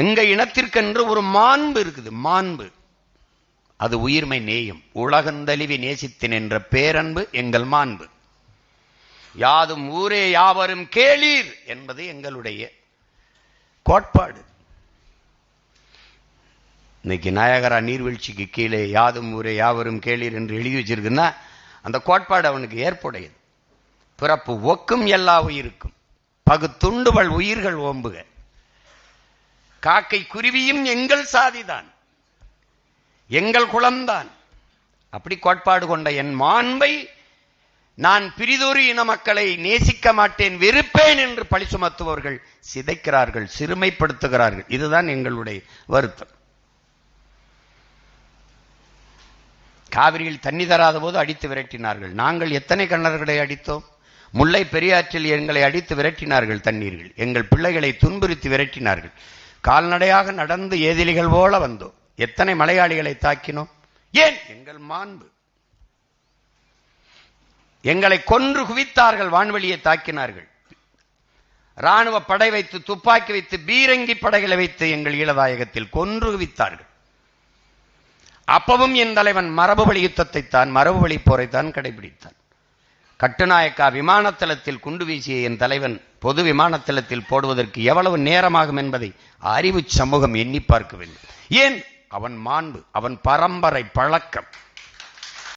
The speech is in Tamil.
எங்க இனத்திற்கென்று ஒரு மாண்பு இருக்குது. மாண்பு அது உயிர்மை நேயம். உலகந்தழிவி நேசித்தேன் என்ற பேரன்பு எங்கள் மாண்பு. யாதும் ஊரே யாவரும் கேளீர் என்பது எங்களுடைய கோட்பாடு. இன்னைக்கு நாயகரா நீர்வீழ்ச்சிக்கு கீழே யாதும் ஊரே யாவரும் கேளீர் என்று எழுதி வச்சிருக்குன்னா அந்த கோட்பாடு அவனுக்கு ஏற்புடையது. பிறப்பு ஒக்கும் எல்லா உயிருக்கும் பகுத்துண்டுவள் உயிர்கள் ஓம்புக. காக்கை குருவியும் எங்கள் சாதிதான், எங்கள் குலம்தான். அப்படி கோட்பாடு கொண்ட என் மாண்பை நான் பிரிதொரு இன மக்களை நேசிக்க மாட்டேன், வெறுப்பேன் என்று பழி சுமத்துபவர்கள் சிதைக்கிறார்கள், சிறுமைப்படுத்துகிறார்கள். இதுதான் எங்களுடைய வருத்தம். காவிரியில் தண்ணி தராத போது அடித்து விரட்டினார்கள். நாங்கள் எத்தனை கண்ணர்களை அடித்தோம்? முல்லை பெரியாற்றில் எங்களை அடித்து விரட்டினார்கள் தண்ணீர்கள். எங்கள் பிள்ளைகளை துன்புறுத்தி விரட்டினார்கள். கால்நடையாக நடந்து ஏதிலிகள் போல வந்தோம். எத்தனை மலையாளிகளை தாக்கினோம்? ஏன்? எங்கள் மாண்பு. எங்களை கொன்று குவித்தார்கள், வான்வெளியை தாக்கினார்கள். ராணுவ படை வைத்து, துப்பாக்கி வைத்து, பீரங்கி படைகளை வைத்து எங்கள் ஈழதாயகத்தில் கொன்று குவித்தார்கள். அப்பவும் என் தலைவன் மரபு வழி யுத்தத்தை தான், மரபு வழி போரைத்தான் கடைபிடித்தான். கட்டுநாயக்கா விமானத்தளத்தில் குண்டு வீசிய என் தலைவன் பொது விமானத்தளத்தில் போடுவதற்கு எவ்வளவு நேரமாகும் என்பதை அறிவு சமூகம் எண்ணி பார்க்க வேண்டும். ஏன்? அவன் மாண்பு, அவன் பரம்பரை பழக்கம்.